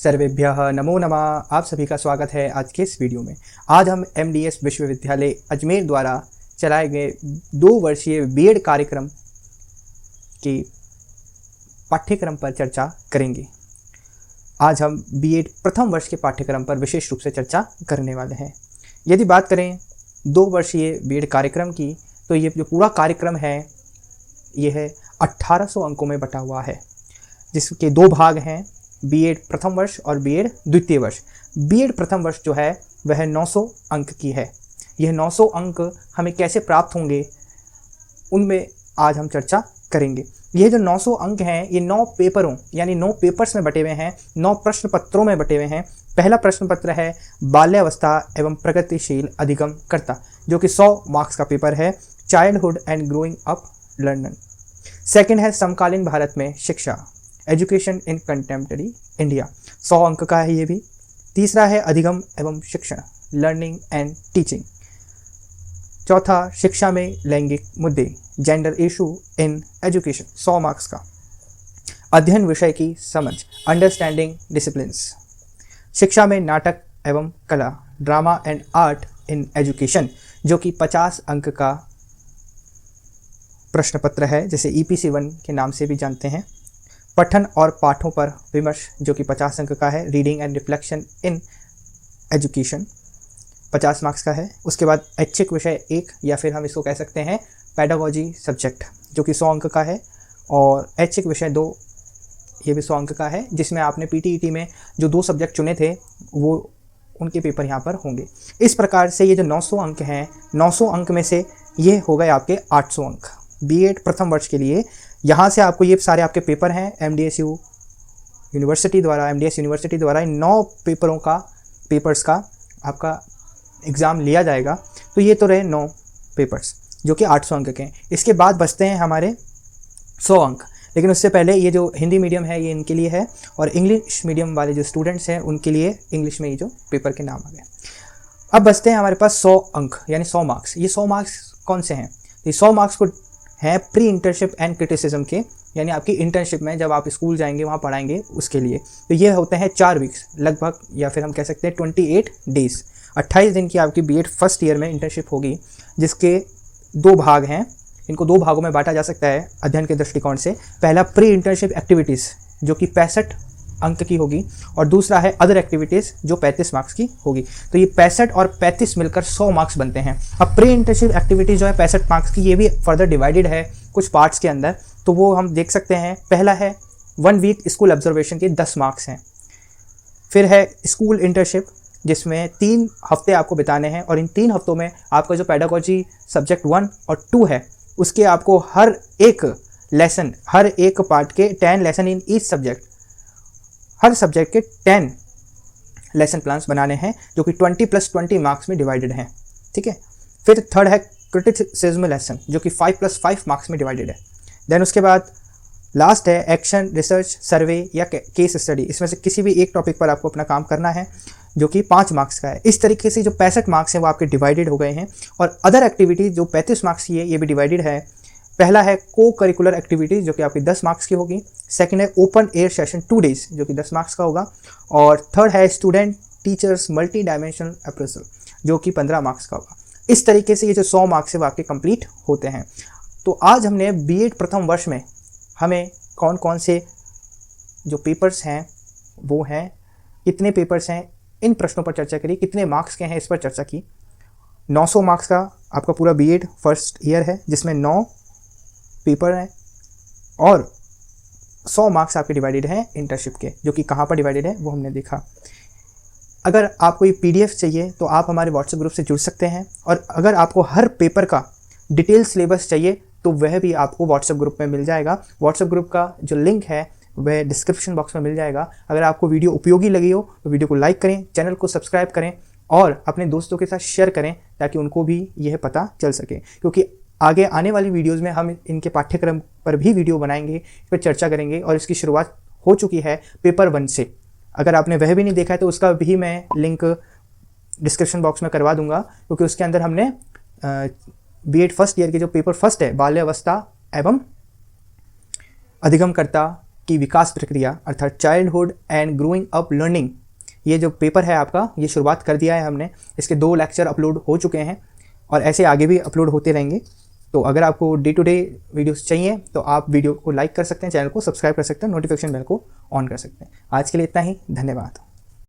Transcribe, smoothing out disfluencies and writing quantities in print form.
सर्वेभ्यः नमो नमः। आप सभी का स्वागत है आज के इस वीडियो में। आज हम एमडीएस विश्वविद्यालय अजमेर द्वारा चलाए गए 2 वर्षीय बीएड कार्यक्रम के पाठ्यक्रम पर चर्चा करेंगे। आज हम बीएड प्रथम वर्ष के पाठ्यक्रम पर विशेष रूप से चर्चा करने वाले हैं। यदि बात करें 2 वर्षीय बीएड कार्यक्रम की, तो ये जो पूरा कार्यक्रम है ये है 1800 अंकों में बटा हुआ है, जिसके 2 भाग हैं, बीएड प्रथम वर्ष और बीएड द्वितीय वर्ष। बीएड प्रथम वर्ष जो है वह 900 अंक की है। यह 900 अंक हमें कैसे प्राप्त होंगे उनमें आज हम चर्चा करेंगे। यह जो 900 अंक हैं ये 9 पेपरों यानी 9 पेपर्स में बटे हुए हैं, 9 प्रश्न पत्रों में बटे हुए हैं। पहला प्रश्न पत्र है बाल्यावस्था एवं प्रगतिशील अधिगमकर्ता, जो कि 100 मार्क्स का पेपर है, childhood and growing up learner. Second है समकालीन भारत में शिक्षा, एजुकेशन इन कंटेम्प्रेरी इंडिया, 100 अंक का है ये भी। तीसरा है अधिगम एवं शिक्षण, लर्निंग एंड टीचिंग। चौथा शिक्षा में लैंगिक मुद्दे, gender issue in education, 100 marks का। अध्ययन विषय की समझ, अंडरस्टैंडिंग डिसिप्लिन्स। शिक्षा में नाटक एवं कला, drama and art in education, जो कि 50 अंक का प्रश्न पत्र है, जिसे EPC 1 के नाम से भी जानते हैं। पठन और पाठों पर विमर्श, जो कि 50 अंक का है, reading and reflection in education, 50 marks का है। उसके बाद ऐच्छिक विषय 1, या फिर हम इसको कह सकते हैं पेडागोजी सब्जेक्ट, जो कि 100 अंक का है। और ऐच्छिक विषय 2, ये भी 100 अंक का है, जिसमें आपने PTET में जो 2 सब्जेक्ट चुने थे वो उनके पेपर यहाँ पर होंगे। इस प्रकार से ये जो 900 अंक हैं, 900 अंक में से ये हो गए आपके 800 अंक बीएड प्रथम वर्ष के लिए। यहाँ से आपको ये सारे आपके पेपर हैं MDS यूनिवर्सिटी द्वारा इन 9 पेपर्स का आपका एग्ज़ाम लिया जाएगा। तो ये तो रहे 9 पेपर्स जो कि 800 अंक के हैं। इसके बाद बचते हैं हमारे 100 अंक, लेकिन उससे पहले ये जो हिंदी मीडियम है ये इनके लिए है, और इंग्लिश मीडियम वाले जो स्टूडेंट्स हैं उनके लिए इंग्लिश में ये जो पेपर के नाम आ गए। अब बचते हैं हमारे पास 100 अंक यानी 100 मार्क्स। ये 100 मार्क्स कौन से हैं? ये 100 मार्क्स को हैं प्री इंटर्नशिप एंड क्रिटिसिज्म के, यानी आपकी इंटर्नशिप में जब आप स्कूल जाएंगे वहाँ पढ़ाएंगे उसके लिए। तो ये होते हैं 4 वीक्स लगभग, या फिर हम कह सकते हैं 28 डेज, 28 दिन की आपकी बीएड फर्स्ट ईयर में इंटर्नशिप होगी, जिसके 2 भाग हैं। इनको 2 भागों में बांटा जा सकता है अध्ययन के दृष्टिकोण से। पहला प्री इंटर्नशिप एक्टिविटीज़, जो कि 65 अंक की होगी, और दूसरा है अदर एक्टिविटीज़, जो 35 मार्क्स की होगी। तो ये 65 और 35 मिलकर 100 मार्क्स बनते हैं। अब प्री इंटर्नशिप एक्टिविटीज़ जो है 65 मार्क्स की, ये भी फर्दर डिवाइडेड है कुछ पार्ट्स के अंदर, तो वो हम देख सकते हैं। पहला है 1 वीक स्कूल ऑब्जर्वेशन के 10 मार्क्स हैं। फिर है स्कूल इंटर्नशिप, जिसमें 3 हफ्ते आपको बिताने हैं, और इन 3 हफ्तों में आपका जो पेडागोजी सब्जेक्ट 1 और 2 है उसके आपको हर एक पार्ट के 10 lesson in each subject, her subject के 10 लेसन प्लान्स बनाने हैं, जो कि 20 + 20 मार्क्स में डिवाइडेड हैं। ठीक है। फिर थर्ड है क्रिटिसिज्म लेसन, जो कि 5 + 5 मार्क्स में डिवाइडेड है। देन उसके बाद लास्ट है एक्शन, रिसर्च, सर्वे या केस स्टडी। इसमें से किसी भी एक टॉपिक पर आपको अपना काम करना है, जो कि 5 मार्क्स का है। इस तरीके से जो 65 मार्क्स हैं वो आपके डिवाइडेड हो गए हैं। और अदर एक्टिविटीज़ जो 35 मार्क्स की है ये भी डिवाइडेड है। पहला है को करिकुलर एक्टिविटीज़, जो कि आपकी 10 मार्क्स की होगी। सेकंड है ओपन एयर सेशन 2 डेज, जो कि 10 मार्क्स का होगा। और थर्ड है student teachers multi dimensional appraisal, जो कि 15 मार्क्स का होगा। इस तरीके से ये जो 100 मार्क्स है वो आपके कंप्लीट होते हैं। तो आज हमने बीएड प्रथम वर्ष में हमें कौन कौन से जो पेपर्स हैं वो हैं, कितने पेपर्स हैं, इन प्रश्नों पर चर्चा करी, कितने मार्क्स के हैं इस पर चर्चा की। 900 मार्क्स का आपका पूरा बीएड फर्स्ट ईयर है, जिसमें 9 पेपर हैं, और 100 मार्क्स आपके डिवाइडेड हैं इंटर्नशिप के, जो कि कहाँ पर डिवाइडेड है वो हमने देखा। अगर आपको ये PDF चाहिए तो आप हमारे व्हाट्सएप ग्रुप से जुड़ सकते हैं, और अगर आपको हर पेपर का डिटेल सिलेबस चाहिए तो वह भी आपको व्हाट्सएप ग्रुप में मिल जाएगा। व्हाट्सएप ग्रुप का जो लिंक है वह डिस्क्रिप्शन बॉक्स में मिल जाएगा। अगर आपको वीडियो उपयोगी लगी हो तो वीडियो को लाइक करें, चैनल को सब्सक्राइब करें, और अपने दोस्तों के साथ शेयर करें, ताकि उनको भी यह पता चल सके। क्योंकि आगे आने वाली वीडियोज़ में हम इनके पाठ्यक्रम पर भी वीडियो बनाएंगे, इस पर चर्चा करेंगे, और इसकी शुरुआत हो चुकी है पेपर 1 से। अगर आपने वह भी नहीं देखा है तो उसका भी मैं लिंक डिस्क्रिप्शन बॉक्स में करवा दूंगा, क्योंकि उसके अंदर हमने बीएड फर्स्ट ईयर के जो पेपर फर्स्ट है बाल्यावस्था एवं अधिगमकर्ता की विकास प्रक्रिया अर्थात childhood and growing up learning, ये जो पेपर है आपका, ये शुरुआत कर दिया है हमने। इसके 2 लेक्चर अपलोड हो चुके हैं और ऐसे आगे भी अपलोड होते रहेंगे। तो अगर आपको डे टू डे वीडियोस चाहिए तो आप वीडियो को लाइक कर सकते हैं, चैनल को सब्सक्राइब कर सकते हैं, नोटिफिकेशन बेल को ऑन कर सकते हैं। आज के लिए इतना ही, धन्यवाद।